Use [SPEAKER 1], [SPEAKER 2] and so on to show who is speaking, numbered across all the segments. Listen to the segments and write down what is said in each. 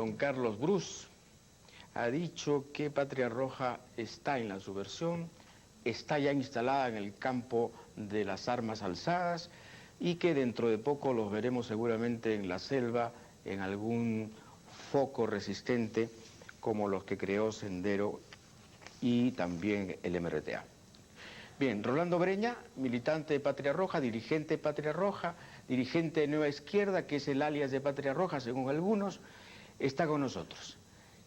[SPEAKER 1] don Carlos Brus ha dicho que Patria Roja está en la subversión, está ya instalada en el campo de las armas alzadas y que dentro de poco los veremos seguramente en la selva, en algún foco resistente como los que creó Sendero y también el MRTA. Bien, Rolando Breña, militante de Patria Roja, dirigente de Patria Roja, dirigente de Nueva Izquierda, que es el alias de Patria Roja, según algunos, está con nosotros.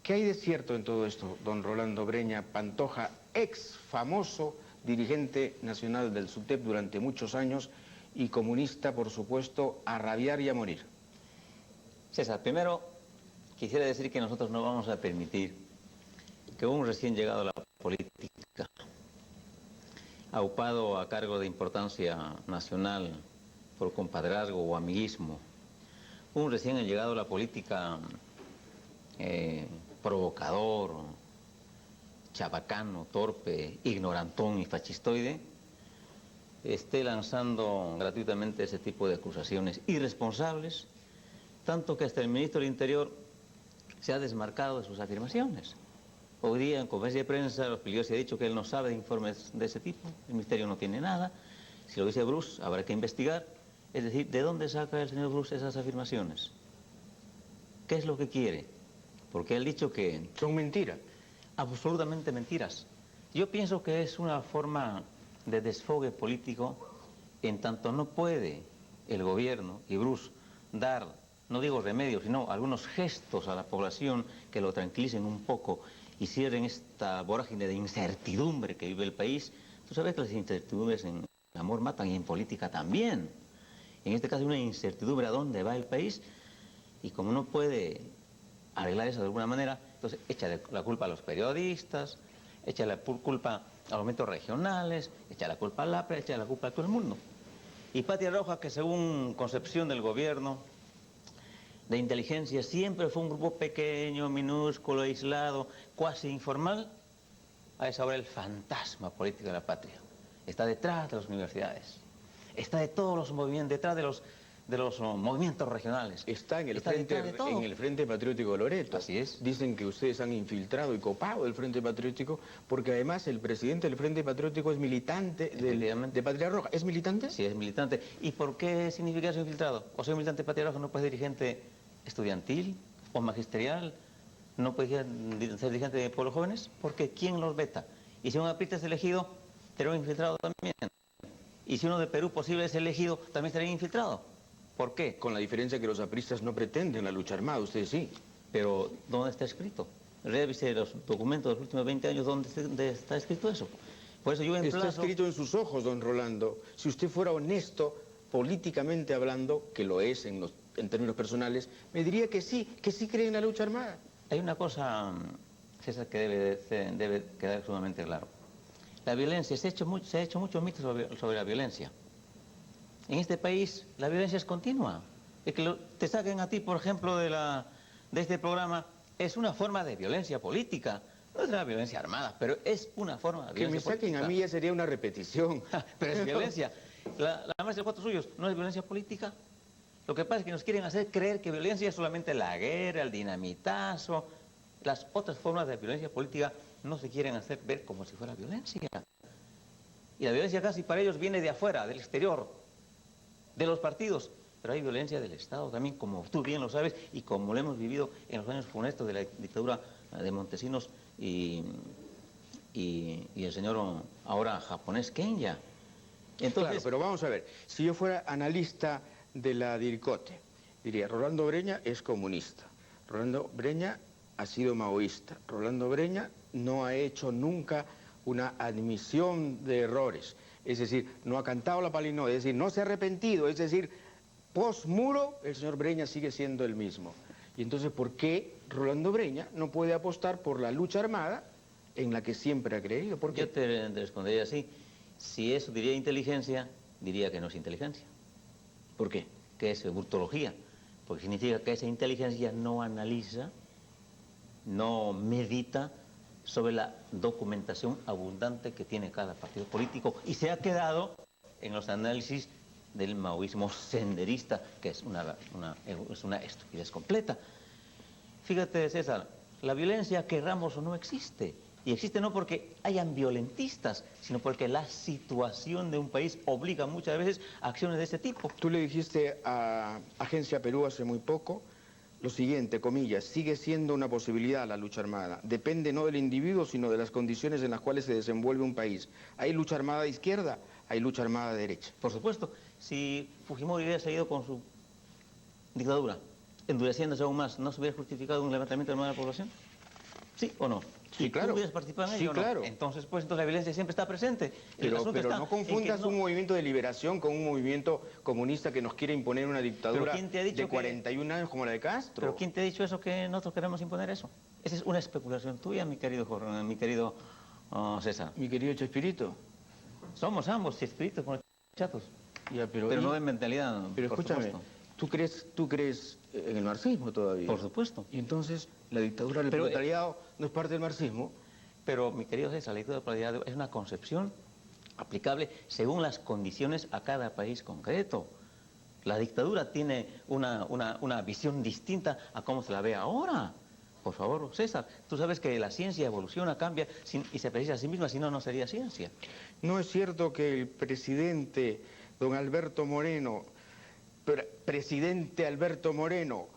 [SPEAKER 1] ¿Qué hay de cierto en todo esto, don Rolando Breña Pantoja, ex famoso dirigente nacional del SUTEP durante muchos años y comunista, por supuesto, a rabiar y a morir?
[SPEAKER 2] César, primero quisiera decir que nosotros no vamos a permitir que un recién llegado a la política, aupado a cargo de importancia nacional por compadrazgo o amiguismo, un recién llegado a la política provocador, chabacano, torpe, ignorantón y fascistoide, esté lanzando gratuitamente ese tipo de acusaciones irresponsables, tanto que hasta el ministro del Interior se ha desmarcado de sus afirmaciones. Hoy día en conferencia de prensa los peligrosos ha dicho que él no sabe de informes de ese tipo, el ministerio no tiene nada. Si lo dice Brus, habrá que investigar. Es decir, ¿de dónde saca el señor Brus esas afirmaciones? ¿Qué es lo que quiere? Porque él ha dicho que...
[SPEAKER 1] Son mentiras.
[SPEAKER 2] Absolutamente mentiras. Yo pienso que es una forma de desfogue político, en tanto no puede el gobierno y Brus dar, no digo remedios, sino algunos gestos a la población que lo tranquilicen un poco y cierren esta vorágine de incertidumbre que vive el país. Tú sabes que las incertidumbres en amor matan y en política también. En este caso hay una incertidumbre a dónde va el país y como no puede arreglar eso de alguna manera, entonces echa la culpa a los periodistas, echa la culpa a los medios regionales, echa la culpa al APRA, echa la culpa a todo el mundo. Y Patria Roja, que según concepción del gobierno de inteligencia siempre fue un grupo pequeño, minúsculo, aislado, cuasi informal, a esa hora el fantasma político de la patria. Está detrás de las universidades, está de todos los movimientos, detrás de los movimientos regionales.
[SPEAKER 1] Está en el Frente Patriótico de Loreto.
[SPEAKER 2] Así es.
[SPEAKER 1] Dicen que ustedes han infiltrado y copado el Frente Patriótico, porque además el presidente del Frente Patriótico es militante de Patria Roja. ¿Es militante?
[SPEAKER 2] Sí, es militante. ¿Y por qué significa eso infiltrado? O sea, militante de Patria Roja no puede ser dirigente estudiantil o magisterial, no puede ser dirigente de pueblos jóvenes, porque ¿quién los veta? Y si un aprista es elegido, será infiltrado también. Y si uno de Perú posible es elegido, también será infiltrado. ¿Por qué?
[SPEAKER 1] Con la diferencia que los apristas no pretenden la lucha armada, ustedes sí.
[SPEAKER 2] Pero, ¿dónde está escrito? Revise los documentos de los últimos 20 años, ¿dónde está escrito eso? Por eso yo emplazo...
[SPEAKER 1] Está escrito en sus ojos, don Rolando. Si usted fuera honesto, políticamente hablando, que lo es en términos personales, me diría que sí cree en la lucha armada.
[SPEAKER 2] Hay una cosa, César, que debe quedar sumamente claro. La violencia, se ha hecho mucho mito sobre la violencia. En este país la violencia es continua. El que te saquen a ti, por ejemplo, de este programa, es una forma de violencia política. No es una violencia armada, pero es una forma de violencia política.
[SPEAKER 1] Que me saquen a mí ya sería una repetición.
[SPEAKER 2] Pero es violencia. La marcha de 4 suyos no es violencia política. Lo que pasa es que nos quieren hacer creer que violencia es solamente la guerra, el dinamitazo. Las otras formas de violencia política no se quieren hacer ver como si fuera violencia. Y la violencia casi para ellos viene de afuera, del exterior, de los partidos. Pero hay violencia del Estado también, como tú bien lo sabes, y como lo hemos vivido en los años funestos de la dictadura de Montesinos y el señor ahora japonés Kenya.
[SPEAKER 1] Entonces, claro, pero vamos a ver, si yo fuera analista de la DIRCOTE, diría, Rolando Breña es comunista, Rolando Breña ha sido maoísta, Rolando Breña no ha hecho nunca una admisión de errores, es decir, no ha cantado la palinodia, es decir, no se ha arrepentido, es decir, post-muro el señor Breña sigue siendo el mismo. Y entonces, ¿por qué Rolando Breña no puede apostar por la lucha armada en la que siempre ha creído? ¿Por qué?
[SPEAKER 2] Yo te respondería así. Si eso diría inteligencia, diría que no es inteligencia.
[SPEAKER 1] ¿Por qué?
[SPEAKER 2] Que es burtología. Porque significa que esa inteligencia no analiza, no medita sobre la documentación abundante que tiene cada partido político y se ha quedado en los análisis del maoísmo senderista, que es una estupidez completa. Fíjate, César, la violencia, querramos o no, existe. Y existe no porque hayan violentistas, sino porque la situación de un país obliga muchas veces a acciones de este tipo.
[SPEAKER 1] Tú le dijiste a Agencia Perú hace muy poco lo siguiente, comillas, sigue siendo una posibilidad la lucha armada. Depende no del individuo, sino de las condiciones en las cuales se desenvuelve un país. Hay lucha armada de izquierda, hay lucha armada de derecha.
[SPEAKER 2] Por supuesto, si Fujimori hubiera seguido con su dictadura, endureciéndose aún más, ¿no se hubiera justificado un levantamiento armado de la población? ¿Sí o no?
[SPEAKER 1] Sí, claro.
[SPEAKER 2] ¿Tú hubieras participado en
[SPEAKER 1] Sí,
[SPEAKER 2] ello o no?
[SPEAKER 1] claro.
[SPEAKER 2] Entonces la violencia siempre está presente.
[SPEAKER 1] Pero no confundas un movimiento de liberación con un movimiento comunista que nos quiere imponer una dictadura de 41 años como la de Castro.
[SPEAKER 2] ¿Pero quién te ha dicho eso, que nosotros queremos imponer eso? Esa es una especulación tuya, mi querido César.
[SPEAKER 1] Mi querido Chespirito.
[SPEAKER 2] Somos ambos Chespiritos con chatos.
[SPEAKER 1] Ya, pero
[SPEAKER 2] no de mentalidad.
[SPEAKER 1] Pero escúchame, ¿tú crees en el marxismo todavía?
[SPEAKER 2] Por supuesto.
[SPEAKER 1] Y entonces, la dictadura del proletariado no es parte del marxismo.
[SPEAKER 2] Pero, mi querido César, la dictadura del proletariado es una concepción aplicable según las condiciones a cada país concreto. La dictadura tiene una visión distinta a cómo se la ve ahora. Por favor, César, tú sabes que la ciencia evoluciona, cambia y se precisa a sí misma, si no, no sería ciencia.
[SPEAKER 1] ¿No es cierto que el presidente, don Alberto Moreno, presidente Alberto Moreno,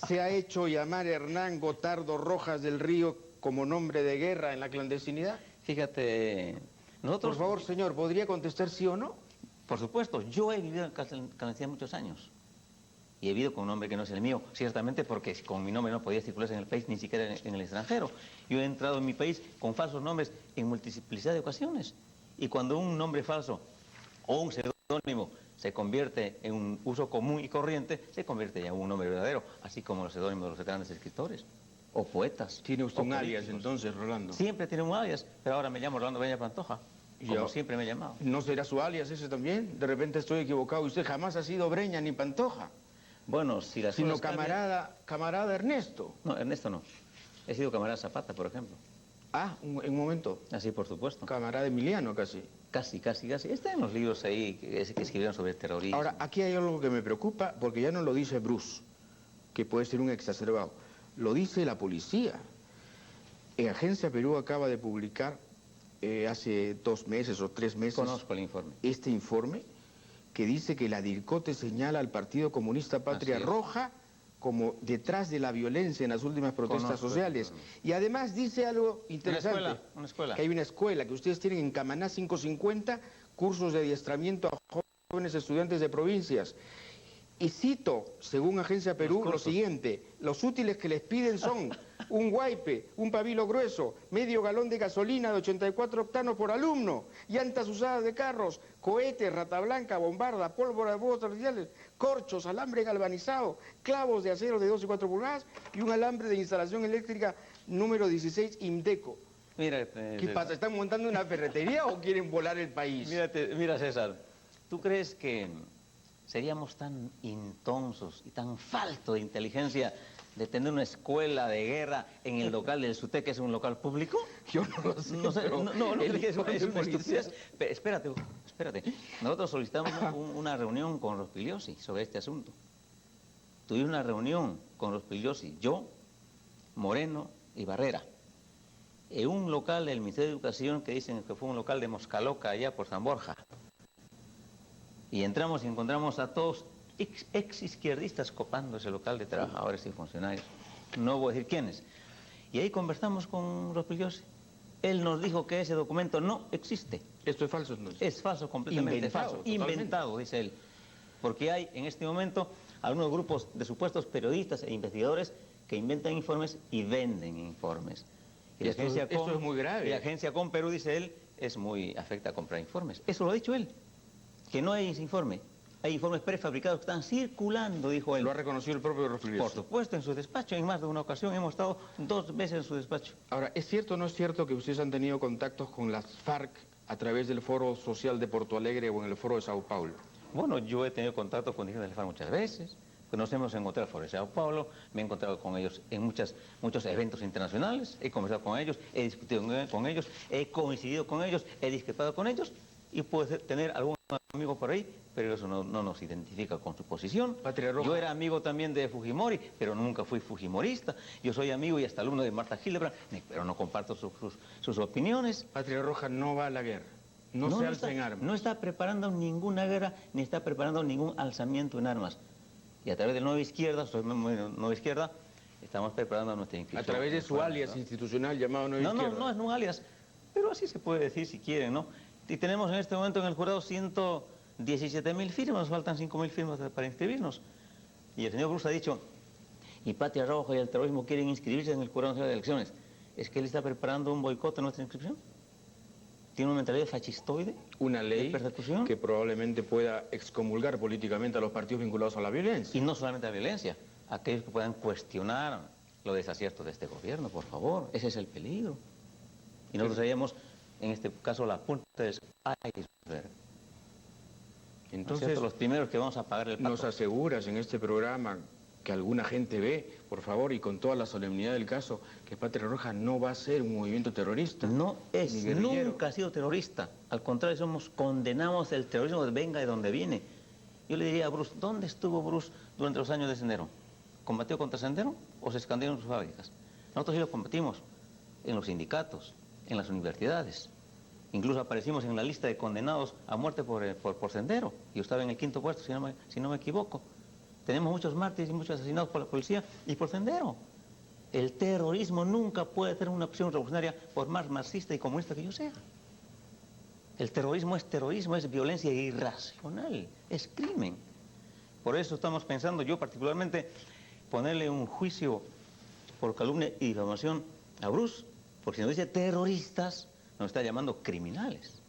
[SPEAKER 1] se ha hecho llamar Hernán Gotardo Rojas del Río como nombre de guerra en la clandestinidad?
[SPEAKER 2] Fíjate, nosotros...
[SPEAKER 1] Por favor, señor, ¿podría contestar sí o no?
[SPEAKER 2] Por supuesto, yo he vivido en clandestinidad muchos años. Y he vivido con un nombre que no es el mío, ciertamente porque con mi nombre no podía circularse en el país, ni siquiera en el extranjero. Yo he entrado en mi país con falsos nombres en multiplicidad de ocasiones. Y cuando un nombre falso o un seudónimo se convierte en un uso común y corriente, se convierte ya en un nombre verdadero, así como los seudónimos de los grandes escritores o poetas.
[SPEAKER 1] ¿Tiene usted un alias entonces, Rolando?
[SPEAKER 2] Siempre tiene un alias, pero ahora me llamo Rolando Breña Pantoja, como siempre me he llamado.
[SPEAKER 1] ¿No será su alias ese también? De repente estoy equivocado y usted jamás ha sido Breña ni Pantoja.
[SPEAKER 2] Bueno, si las
[SPEAKER 1] sino camarada Ernesto.
[SPEAKER 2] No, Ernesto no. He sido camarada Zapata, por ejemplo.
[SPEAKER 1] Ah, en un momento.
[SPEAKER 2] Así, por supuesto.
[SPEAKER 1] Camarada Emiliano, casi.
[SPEAKER 2] Casi. Está en los libros ahí que escribieron sobre el terrorismo.
[SPEAKER 1] Ahora, aquí hay algo que me preocupa, porque ya no lo dice Bruce, que puede ser un exacerbado. Lo dice la policía. Agencia Perú acaba de publicar hace 2 meses o 3 meses...
[SPEAKER 2] Conozco el informe.
[SPEAKER 1] Este informe que dice que la DIRCOTE señala al Partido Comunista Patria Roja como detrás de la violencia en las últimas protestas sociales. Y además dice algo interesante.
[SPEAKER 2] Una escuela.
[SPEAKER 1] Que hay una escuela, que ustedes tienen en Camaná 550 cursos de adiestramiento a jóvenes estudiantes de provincias. Y cito, según Agencia Perú, lo siguiente: los útiles que les piden son un guaipe, un pabilo grueso, medio galón de gasolina de 84 octanos por alumno, llantas usadas de carros, cohetes, rata blanca, bombarda, pólvora de fuegos artificiales, corchos, alambre galvanizado, clavos de acero de 2 y 4 pulgadas y un alambre de instalación eléctrica número 16 IMDECO.
[SPEAKER 2] Mira,
[SPEAKER 1] ¿Qué pasa? ¿Están montando una ferretería o quieren volar el país?
[SPEAKER 2] Mira, César, ¿tú crees que seríamos tan intonsos y tan faltos de inteligencia de tener una escuela de guerra en el local del SUTEC, que es un local público?
[SPEAKER 1] Yo no lo sé.
[SPEAKER 2] Es una estupidez. Espérate. Nosotros solicitamos una reunión con Rospigliosi sobre este asunto. Tuvimos una reunión con Rospigliosi, yo, Moreno y Barrera, en un local del Ministerio de Educación que dicen que fue un local de Moscaloca, allá por San Borja. Y entramos y encontramos a todos ex izquierdistas copando ese local de trabajadores y funcionarios. No voy a decir quiénes. Y ahí conversamos con Rospigliosi. Él nos dijo que ese documento no existe.
[SPEAKER 1] ¿Esto es falso entonces?
[SPEAKER 2] Es falso, completamente falso. Inventado, dice él. Porque hay en este momento algunos grupos de supuestos periodistas e investigadores que inventan informes y venden informes. Y
[SPEAKER 1] esto es muy grave.
[SPEAKER 2] Y la agencia Com Perú, dice él, es muy afecta a comprar informes. Eso lo ha dicho él. Que no hay ese informe. Hay informes prefabricados que están circulando, dijo él.
[SPEAKER 1] ¿Lo ha reconocido el propio Rospigliosi?
[SPEAKER 2] Por supuesto, en su despacho. En más de una ocasión hemos estado 2 veces en su despacho.
[SPEAKER 1] Ahora, ¿es cierto o no es cierto que ustedes han tenido contactos con las FARC a través del Foro Social de Porto Alegre o en el Foro de Sao Paulo?
[SPEAKER 2] Bueno, yo he tenido contacto con dirigentes de la FARC muchas veces. Nos hemos encontrado en el Foro de Sao Paulo, me he encontrado con ellos en muchos eventos internacionales, he conversado con ellos, he discutido con ellos, he coincidido con ellos, he discrepado con ellos y puedo tener algún amigo por ahí, pero eso no nos identifica con su posición.
[SPEAKER 1] Patria Roja.
[SPEAKER 2] Yo era amigo también de Fujimori, pero nunca fui fujimorista. Yo soy amigo y hasta alumno de Marta Hildebrand, pero no comparto sus opiniones.
[SPEAKER 1] Patria Roja no va a la guerra, no se alza en armas.
[SPEAKER 2] No está preparando ninguna guerra, ni está preparando ningún alzamiento en armas. Y a través de Nueva Izquierda, Nueva Izquierda, estamos preparando nuestra inclusión.
[SPEAKER 1] A través de su alias institucional llamado Nueva Izquierda.
[SPEAKER 2] No es un alias, pero así se puede decir si quieren, ¿no? Y tenemos en este momento en el jurado 117.000 firmas, nos faltan 5.000 firmas para inscribirnos. Y el señor Bruce ha dicho, y Patria Roja y el terrorismo quieren inscribirse en el jurado nacional de elecciones. ¿Es que él está preparando un boicot a nuestra inscripción? ¿Tiene una mentalidad fascistoide?
[SPEAKER 1] Una ley
[SPEAKER 2] de persecución
[SPEAKER 1] que probablemente pueda excomulgar políticamente a los partidos vinculados a la violencia.
[SPEAKER 2] Y no solamente a la violencia, aquellos que puedan cuestionar los desaciertos de este gobierno, por favor. Ese es el peligro. Y nosotros seríamos, en este caso, la punta del iceberg.
[SPEAKER 1] Entonces,
[SPEAKER 2] los primeros que vamos a pagar el pato.
[SPEAKER 1] ¿Nos aseguras en este programa que alguna gente ve, por favor, y con toda la solemnidad del caso, que Patria Roja no va a ser un movimiento terrorista?
[SPEAKER 2] No es, nunca ha sido terrorista. Al contrario, condenamos el terrorismo, venga de donde viene. Yo le diría a Bruce, ¿dónde estuvo Bruce durante los años de Sendero? ¿Combatió contra Sendero o se escondieron sus fábricas? Nosotros sí lo combatimos en los sindicatos, en las universidades. Incluso aparecimos en la lista de condenados a muerte por Sendero. Yo estaba en el 5º puesto, si no me equivoco. Tenemos muchos mártires y muchos asesinados por la policía y por Sendero. El terrorismo nunca puede ser una opción revolucionaria, por más marxista y comunista que yo sea. El terrorismo, es violencia irracional, es crimen. Por eso estamos pensando, yo particularmente, ponerle un juicio por calumnia y difamación a Bruce, porque si nos dice terroristas, nos está llamando criminales,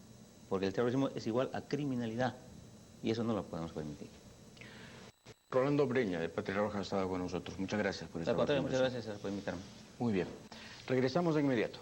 [SPEAKER 2] porque el terrorismo es igual a criminalidad, y eso no lo podemos permitir.
[SPEAKER 1] Rolando Breña, de Patria Roja, ha estado con nosotros. Muchas gracias por esta participación.
[SPEAKER 2] Muchas gracias por invitarme.
[SPEAKER 1] Muy bien. Regresamos de inmediato.